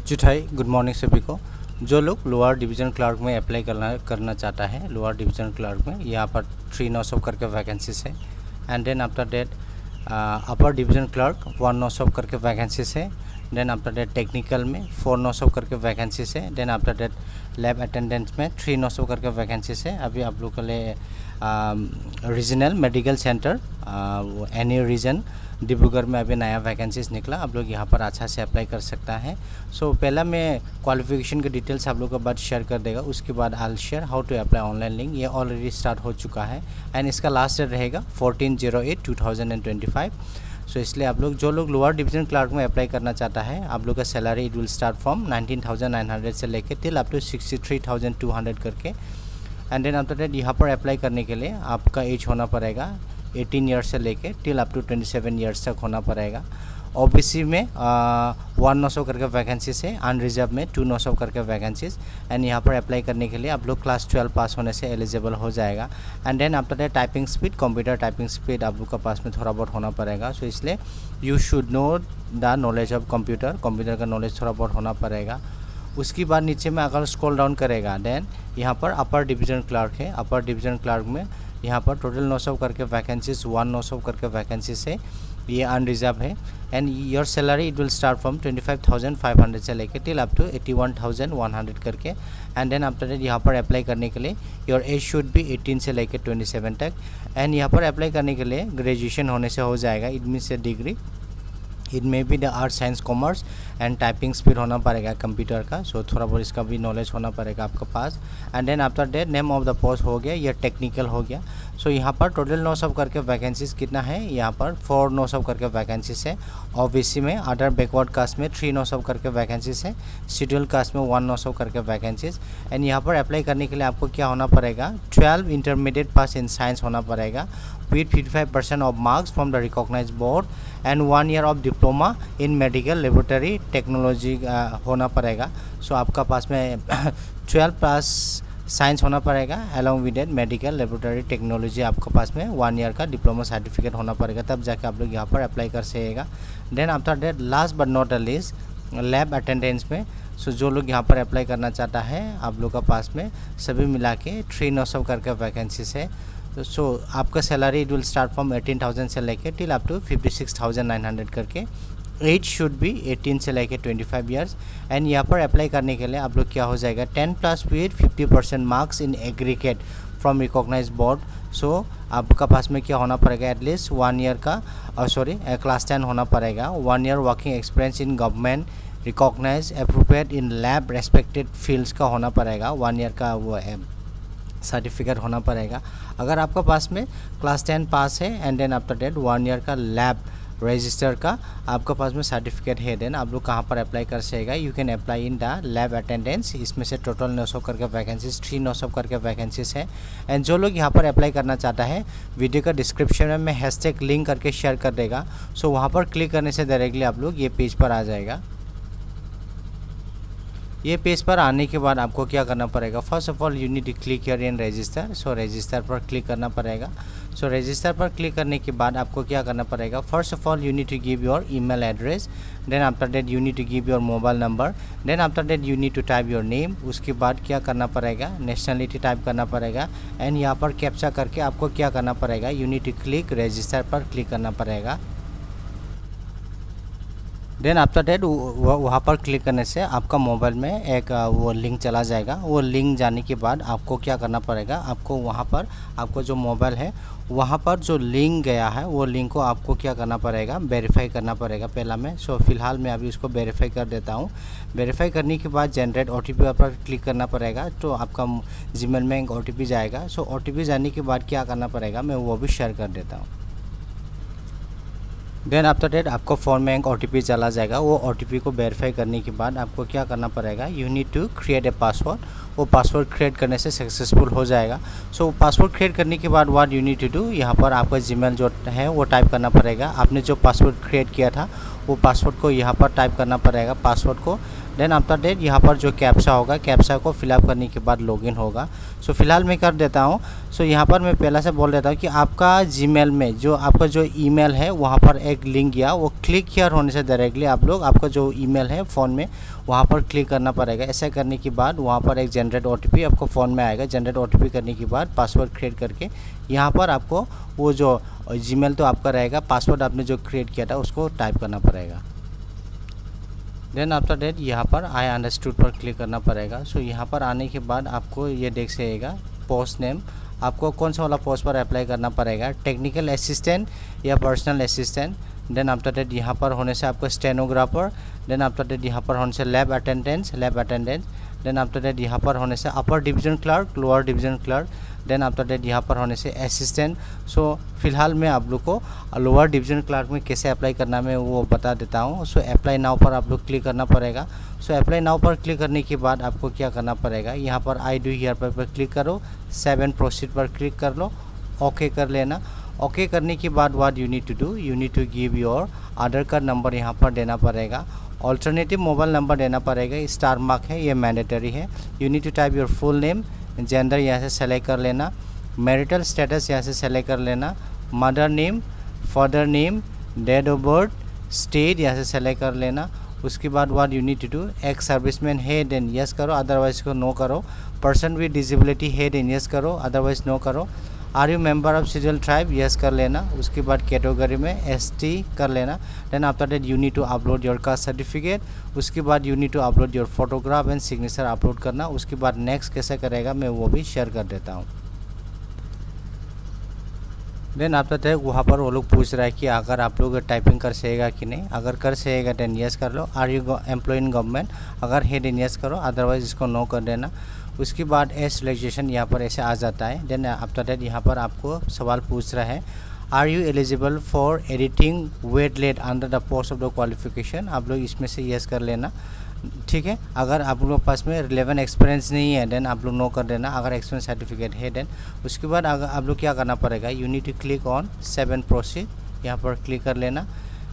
जुठाई good morning सभी को। जो लोग लोअर डिवीज़न क्लर्क में अप्लाई करना चाहता है, लोअर डिवीज़न क्लर्क में यहाँ पर 3 नौ करके वैकेंसीज है। And then after that upper division clerk 1 नौ करके वैकेंसीज है। देन आफ्टर डेट टेक्निकल में 4 नौ करके वैकेंसीज है। Then after that lab attendance में 3 नौ करके वैकेंसीज है। अभी आप लोग के लिए regional medical centre any region Dibrugarh में अभी नया वैकेंसीज निकला, आप लोग यहाँ पर अच्छा से अप्लाई कर सकता है। सो पहला मैं क्वालिफिकेशन के डिटेल्स आप लोग के बाद शेयर कर देगा, उसके बाद I will share how to apply online link. ये ऑलरेडी स्टार्ट हो चुका है एंड इसका लास्ट डेट रहेगा 14/08/2025। सो इसलिए आप लोग जो लोग लोअर डिवीजन क्लर्क में अप्लाई करना चाहता है, आप लोग का salary it will start from 19,900 से लेके टिल अप टू 63,200 करके। एंड देन आफ्टर दैट यहाँ पर अप्लाई करने के लिए आपका एज होना पड़ेगा 18 ईयर्स से लेके टिल अप टू 27 ईयर्स तक होना पड़ेगा। ओबीसी में 1 900 करके वैकेंसीज है, अनरिजर्व में 2 900 करके वैकेंसीज। एंड यहाँ पर अप्लाई करने के लिए आप लोग क्लास 12 पास होने से एलिजिबल हो जाएगा। And then after that typing speed, computer typing speed आप लोग का पास में थोड़ा बहुत होना पड़ेगा। सो इसलिए you should know the knowledge of computer का नॉलेज थोड़ा बहुत होना पड़ेगा। उसके बाद नीचे में अगर स्क्रॉल डाउन करेगा देन यहाँ पर अपर डिवीज़न क्लर्क है। अपर डिवीज़न क्लर्क में यहाँ पर टोटल 900 करके वैकेंसीज, 1 900 करके वैकेंसीज है, ये अनरिजर्व है। And your salary it will start from 25,500 से लेके टिल अप टू 81,100 करके। एंड देन आफ्टर दैट यहाँ पर अप्लाई करने के लिए योर एज शुड बी 18 से लेके 27 तक। एंड यहाँ पर अप्लाई करने के लिए ग्रेजुएशन होने से हो जाएगा, it means A degree. It may be the art science commerce and typing speed होना पड़ेगा कंप्यूटर का। सो थोड़ा बहुत इसका भी नॉलेज होना पड़ेगा आपके पास। And then after date name of the post हो गया, या टेक्निकल हो गया। सो यहाँ पर टोटल 900 करके वैकेंसीज कितना है, यहाँ पर 4 900 करके वैकेंसीज है। ओबीसी में, अदर बैकवर्ड कास्ट में 3 900 करके वैकेंसीज है। शेड्यूल कास्ट में 1 900 करके वैकेंसीज। एंड यहाँ पर अप्लाई करने के लिए आपको क्या होना पड़ेगा, 12 इंटरमीडिएट पास इन साइंस होना पड़ेगा with 55% of marks from the recognized board and 1 year of diploma in medical laboratory technology होना पड़ेगा। सो आपका पास में 12 प्लस साइंस होना पड़ेगा along with medical laboratory technology, आपके पास में 1 ईयर का डिप्लोमा सर्टिफिकेट होना पड़ेगा, तब जाके आप लोग यहाँ पर अप्लाई कर सकेगा। Then after that last but not least lab attendance में। सो जो लोग यहाँ पर अप्लाई करना चाहता है, आप लोग का पास में सभी मिला के 3 900 करके वैकेंसीज है। सो आपका salary it will start from 18,000 से लेके टिल अप टू 56,900 करके। एज शुड बी 18 से लेके 25 ईयर्स। एंड यहाँ पर अप्लाई करने के लिए आप लोग क्या हो जाएगा, 10 plus with 50% marks in aggregate from recognise board. So आपका पास में क्या होना पड़ेगा, एटलीस्ट 1 ईयर का क्लास 10 होना पड़ेगा। 1 year working experience in government recognise appropriate in lab respected fields का होना पड़ेगा, 1 ईयर का वो सर्टिफिकेट होना पड़ेगा। अगर आपका पास में क्लास 10 पास है and then after that 1 year का लैब रजिस्टर का आपका पास में सर्टिफिकेट है, देन आप लोग कहाँ पर अप्लाई कर सकेगा, you can apply in the lab attendance. इसमें से टोटल 900 करके वैकेंसीज, 3 900 करके वैकेंसीज है। एंड जो लोग यहाँ पर अप्लाई करना चाहता है, वीडियो का डिस्क्रिप्शन में मैं हैशटैग लिंक करके शेयर कर देगा। सो वहाँ पर क्लिक करने से डायरेक्टली आप लोग ये पेज पर आ जाएगा। ये पेज पर आने के बाद आपको क्या करना पड़ेगा, first of all you need to click here in register. So register पर क्लिक करना पड़ेगा। सो रजिस्टर पर क्लिक करने के बाद आपको क्या करना पड़ेगा, first of all you need to give your email address. Then after that you need to give your mobile number. Then after that you need to type your name. उसके बाद क्या करना पड़ेगा, नेशनलिटी टाइप करना पड़ेगा। And यहाँ पर captcha करके आपको क्या करना पड़ेगा, you need to click register पर क्लिक करना पड़ेगा। देन आफ्टर डेट वहाँ पर क्लिक करने से आपका मोबाइल में एक वो लिंक चला जाएगा। वो लिंक जाने के बाद आपको क्या करना पड़ेगा, आपको वहाँ पर आपको जो मोबाइल है वहाँ पर जो लिंक गया है वो लिंक को आपको क्या करना पड़ेगा, वेरीफाई करना पड़ेगा पहला में। सो फिलहाल मैं अभी उसको वेरीफाई कर देता हूँ। वेरीफाई करने के बाद जनरेट OTP पर क्लिक करना पड़ेगा, तो आपका जीमेल में एक OTP जाएगा। सो OTP जाने के बाद क्या करना पड़ेगा मैं वो भी शेयर कर देता हूँ। देन आफ्टर डेट आपको फ़ोन में एक OTP चला जाएगा। वो OTP को वेरीफाई करने के बाद आपको क्या करना पड़ेगा, you need to create a password. वो पासवर्ड क्रिएट करने से सक्सेसफुल हो जाएगा। सो पासवर्ड क्रिएट करने के बाद what you need to do, यहाँ पर आपका जीमेल जो है वो टाइप करना पड़ेगा। आपने जो पासवर्ड क्रिएट किया था वो पासवर्ड को यहाँ पर टाइप करना पड़ेगा। पासवर्ड को देन आफ्टर दैट यहाँ पर जो कैप्चा होगा, कैप्चा को फिलअप करने के बाद लॉगिन होगा। सो फिलहाल मैं कर देता हूँ। सो यहाँ पर मैं पहला से बोल देता हूँ कि आपका जीमेल में जो आपका जो ईमेल है वहाँ पर एक लिंक गया, वो क्लिक हियर होने से डायरेक्टली आप लोग आपका जो ईमेल है फ़ोन में वहाँ पर क्लिक करना पड़ेगा। ऐसा करने के बाद वहाँ पर एक जनरेट OTP आपको फ़ोन में आएगा। जनरेट OTP करने के बाद पासवर्ड क्रिएट करके यहाँ पर आपको वो जो जीमेल तो आपका रहेगा, पासवर्ड आपने जो क्रिएट किया था उसको टाइप करना पड़ेगा। देन आफ्टर डेट यहाँ पर आई अंडरस्टूड पर क्लिक करना पड़ेगा। सो यहाँ पर आने के बाद आपको ये देख सकेगा पोस्ट नेम, आपको कौन सा वाला पोस्ट पर अप्लाई करना पड़ेगा, टेक्निकल असिस्टेंट या personal assistant. Then after that यहाँ पर होने से आपको स्टेनोग्राफर। देन आफ्टर डेट यहाँ पर होने से lab attendance. Then after that यहाँ पर होने से upper division clerk, lower division clerk. Then after that यहाँ पर होने से असिस्टेंट। सो फिलहाल मैं आप लोग को लोअर डिवीज़न क्लर्क में कैसे अप्लाई करना है वो बता देता हूँ। सो अप्लाई नाउ पर आप लोग क्लिक करना पड़ेगा। सो अप्लाई नाउ पर क्लिक करने के बाद आपको क्या करना पड़ेगा, यहाँ पर आई डू हियर पर क्लिक करो, 7 प्रोसीड पर क्लिक कर लो, ओके कर लेना। ओके करने के बाद what you need to do, you need to give your Aadhaar card number यहाँ पर देना पड़ेगा, ऑल्टरनेटिव मोबाइल नंबर देना पड़ेगा, स्टार मार्क है ये मैंडेटरी है। You need to type your full name, gender यहाँ से सेलेक्ट कर लेना, मैरिटल स्टेटस यहाँ से सेलेक्ट कर लेना, mother name, father name, date of birth, state यहाँ से सेलेक्ट कर लेना। उसके बाद what you need to do, एक सर्विसमैन है देन यस करो, अदरवाइज को नो करो। पर्सन विद डिसेबिलिटी है देन यस करो, अदरवाइज नो करो। Are you member of schedule tribe, yes कर लेना। उसके बाद कैटेगरी में ST कर लेना। Then after that you need to upload your caste certificate. उसके बाद you need to upload your photograph and signature upload करना। उसके बाद नेक्स्ट कैसे करेगा मैं वो भी शेयर कर देता हूँ। देन आफ्टर दैट वहाँ पर वो लोग पूछ रहा है कि अगर आप लोग टाइपिंग कर सकेगा कि नहीं, अगर कर सकेगा देन यस कर लो। Are you employ in government, अगर है देन यस करो, अदरवाइज इसको नो कर देना। उसके बाद एज रिलैक्सेशन यहाँ पर ऐसे आ जाता है। देन आफ्टर दैट यहाँ पर आपको सवाल पूछ रहा है, are you eligible for editing wait late under the post of the qualification, आप लोग इसमें से यस कर लेना। ठीक है, अगर आप लोगों के पास में रिलेवेंट एक्सपीरियंस नहीं है देन आप लोग नो कर देना। अगर एक्सपीरियंस सर्टिफिकेट है देन उसके बाद अगर आप लोग क्या करना पड़ेगा, you need to click on 7 proceed, यहाँ पर क्लिक कर लेना।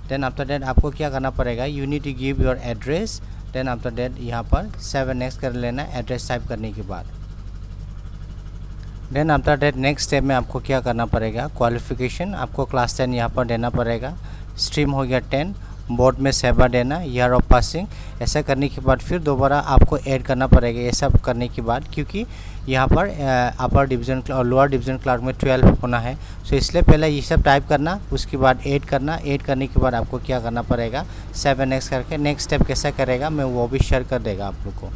देन आफ्टर दैट आपको क्या करना पड़ेगा, you need to give your address. Then after that यहाँ पर 7 नेक्स्ट कर लेना एड्रेस टाइप करने के बाद। Then after that next step में आपको क्या करना पड़ेगा, क्वालिफिकेशन आपको क्लास 10 यहाँ पर देना पड़ेगा, स्ट्रीम हो गया 10, बोर्ड में 7 देना, ईयर ऑफ पासिंग। ऐसा करने के बाद फिर दोबारा आपको ऐड करना पड़ेगा ये सब करने के बाद, क्योंकि यहाँ पर अपर डिवीज़न और लोअर डिवीज़न क्लर्क में 12 होना है। सो इसलिए पहले ये सब टाइप करना, उसके बाद ऐड करना। ऐड करने के बाद आपको क्या करना पड़ेगा, 7 नेक्स्ट करके नेक्स्ट स्टेप कैसा करेगा मैं वो भी शेयर कर देगा आप लोग को।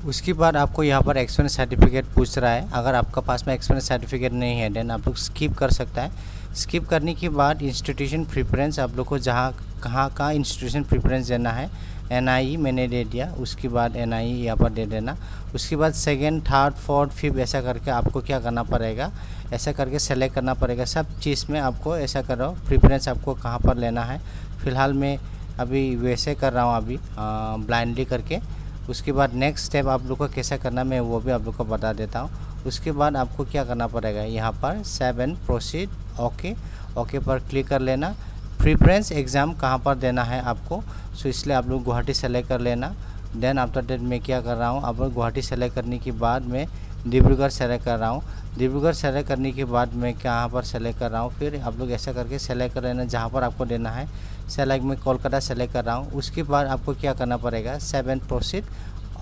उसके बाद आपको यहाँ पर एक्सपीरियंस सर्टिफिकेट पूछ रहा है। अगर आपका पास में एक्सपीरियंस सर्टिफिकेट नहीं है देन आप लोग स्किप कर सकता है। स्किप करने के बाद इंस्टीट्यूशन प्रेफरेंस आप लोग को जहाँ कहाँ का इंस्टीट्यूशन प्रेफरेंस देना है, NIE मैंने दे दिया, उसके बाद NIE यहाँ पर दे देना। उसके बाद सेकेंड, थर्ड, फोर्थ, फिफ्थ ऐसा करके आपको क्या करना पड़ेगा, ऐसा करके सेलेक्ट करना पड़ेगा। सब चीज़ में आपको ऐसा करो, प्रेफरेंस आपको कहाँ पर लेना है। फ़िलहाल मैं अभी वैसे कर रहा हूँ अभी ब्लाइंडली करके। उसके बाद नेक्स्ट स्टेप आप लोग को कैसा करना मैं वो भी आप लोग को बता देता हूँ। उसके बाद आपको क्या करना पड़ेगा, यहाँ पर 7 प्रोसीड, ओके पर क्लिक कर लेना। प्रेफरेंस एग्ज़ाम कहाँ पर देना है आपको, सो इसलिए आप लोग गुवाहाटी सेलेक्ट कर लेना। देन आफ्टर डेट मैं क्या कर रहा हूँ, अब गुवाहाटी सेलेक्ट करने के बाद मैं डिब्रूगढ़ सेलेक्ट कर रहा हूँ। डिब्रूगढ़ सेलेक्ट करने के बाद मैं कहाँ पर सेलेक्ट कर रहा हूँ, फिर आप लोग ऐसा करके सेलेक्ट कर लेना जहाँ पर आपको देना है। सेलेक्ट मैं कोलकाता सेलेक्ट कर रहा हूँ। उसके बाद आपको क्या करना पड़ेगा, 7 प्रोसीड,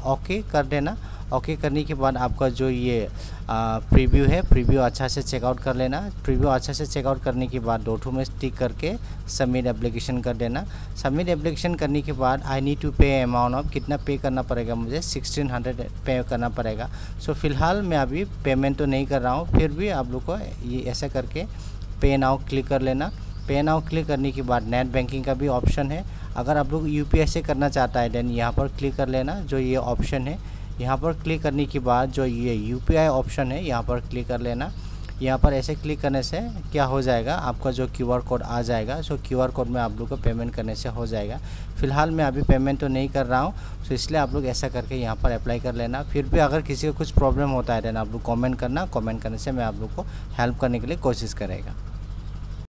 ओके कर देना। ओके करने के बाद आपका जो ये प्रीव्यू है, प्रीव्यू अच्छा से चेकआउट कर लेना। प्रीव्यू अच्छा से चेकआउट करने के बाद डोटो में टिक करके सबमिट एप्लीकेशन कर देना। सबमिट एप्लीकेशन करने के बाद आई नीड टू पे अमाउंट ऑफ, कितना पे करना पड़ेगा मुझे, 1600 पे करना पड़ेगा। सो फिलहाल मैं अभी पेमेंट तो नहीं कर रहा हूँ, फिर भी आप लोग को ये ऐसा करके पे नाउ क्लिक कर लेना। पे नाउ क्लिक करने के बाद नेट बैंकिंग का भी ऑप्शन है। अगर आप लोग UPI से करना चाहता है देन यहाँ पर क्लिक कर लेना, जो ये ऑप्शन है यहाँ पर क्लिक करने के बाद जो ये UPI ऑप्शन है यहाँ पर क्लिक कर लेना। यहाँ पर ऐसे क्लिक करने से क्या हो जाएगा, आपका जो QR कोड आ जाएगा। सो QR कोड में आप लोग को पेमेंट करने से हो जाएगा। फ़िलहाल मैं अभी पेमेंट तो नहीं कर रहा हूँ, सो इसलिए आप लोग ऐसा करके यहाँ पर अप्लाई कर लेना। फिर भी अगर किसी को कुछ प्रॉब्लम होता है देन आप लोग कमेंट करना, कमेंट करने से मैं आप लोग को हेल्प करने के लिए कोशिश करेगा।